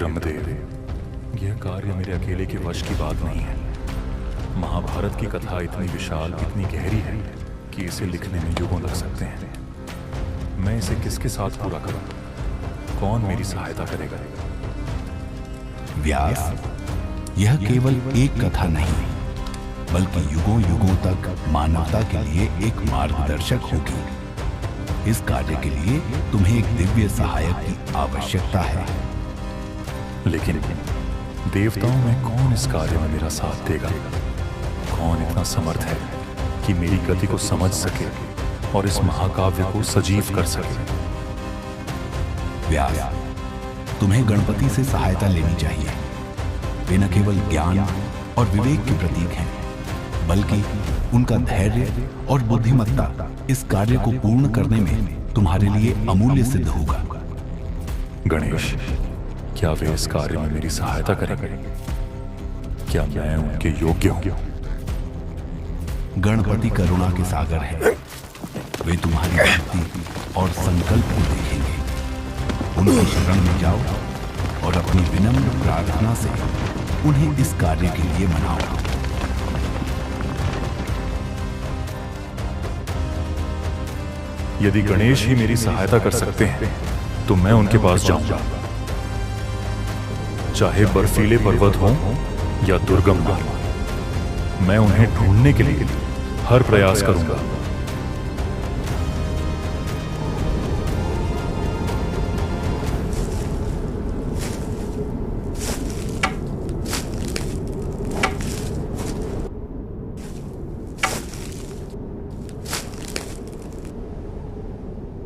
ब्रह्मदेव, यह कार्य मेरे अकेले के वश की बात नहीं है। महाभारत की कथा इतनी विशाल, इतनी गहरी है कि इसे लिखने में युगों लग सकते हैं। मैं इसे किसके साथ पूरा करूं? कौन मेरी सहायता करेगा? व्यास, यह केवल एक कथा नहीं, बल्कि युगों युगों तक मानवता के लिए एक मार्गदर्शक होगी। इस कार्य के लिए तुम्हें एक दिव्य सहायक की आवश्यकता है। लेकिन देवताओं में कौन इस कार्य में मेरा साथ देगा? कौन इतना समर्थ है कि मेरी गति को समझ सके और इस महाकाव्य को सजीव कर सके? व्यास, तुम्हें गणपति से सहायता लेनी चाहिए। वे न केवल ज्ञान और विवेक के प्रतीक हैं, बल्कि उनका धैर्य और बुद्धिमत्ता इस कार्य को पूर्ण करने में तुम्हारे लिए अमूल्य सिद्ध होगा। गणेश, क्या वे इस कार्य में मेरी सहायता करेंगे? क्या मैं उनके योग्य हूं? गणपति करुणा के सागर हैं। वे तुम्हारी भक्ति और संकल्प को देखेंगे। उनकी शरण में जाओ और अपनी विनम्र प्रार्थना से उन्हें इस कार्य के लिए मनाओ। यदि गणेश ही मेरी सहायता कर सकते हैं तो मैं उनके पास जाऊंगा, चाहे बर्फीले पर्वत हों या दुर्गम मार्ग। मैं उन्हें ढूंढने के लिए हर प्रयास करूंगा।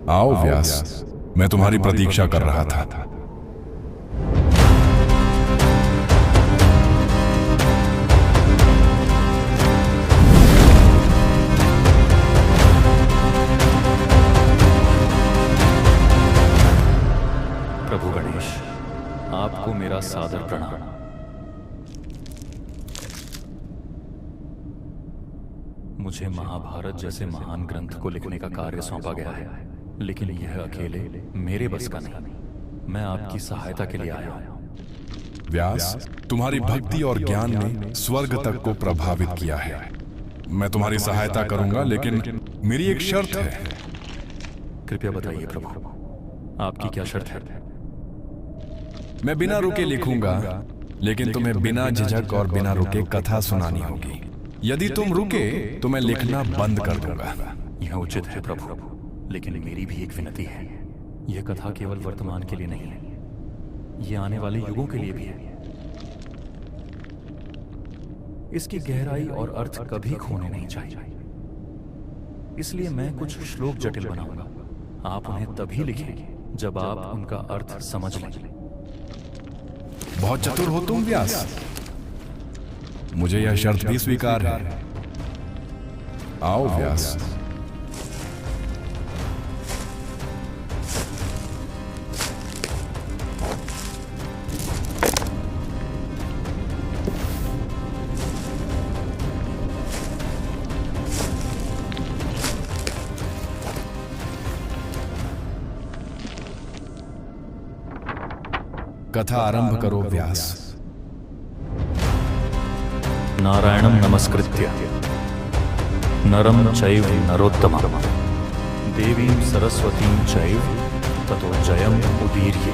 आओ व्यास, मैं तुम्हारी प्रतीक्षा कर रहा था। प्रभु गणेश, आपको मेरा सादर प्रणाम। मुझे महाभारत जैसे महान ग्रंथ को लिखने का कार्य सौंपा गया है, लेकिन यह अकेले मेरे बस का नहीं। मैं आपकी सहायता के लिए आया हूं। व्यास, तुम्हारी भक्ति और ज्ञान ने स्वर्ग तक को प्रभावित किया है। मैं तुम्हारी सहायता करूंगा, लेकिन मेरी एक शर्त है। कृपया बताइए प्रभु, आपकी क्या शर्त है? मैं बिना रुके लिखूंगा, लेकिन तुम्हें बिना झिझक और बिना रुके कथा सुनानी होगी। यदि तुम रुके तो मैं लिखना बंद कर दूंगा। यह उचित है प्रभु, लेकिन मेरी भी एक विनती है। यह कथा केवल वर्तमान के लिए नहीं है, यह आने वाले युगों के लिए भी है। इसकी गहराई और अर्थ कभी खोने नहीं चाहिए। इसलिए मैं कुछ श्लोक जटिल बनाऊंगा। आप उन्हें तभी लिखें जब आप उनका अर्थ समझ लें। बहुत चतुर हो तुम व्यास। मुझे यह शर्त भी स्वीकार है। आओ व्यास। कथा आरंभ करो व्यास। नारायणं नमस्कृत्य नरं चैव नरोत्तमं देवीं सरस्वतीं चैव ततो जयम् उदीर्ये।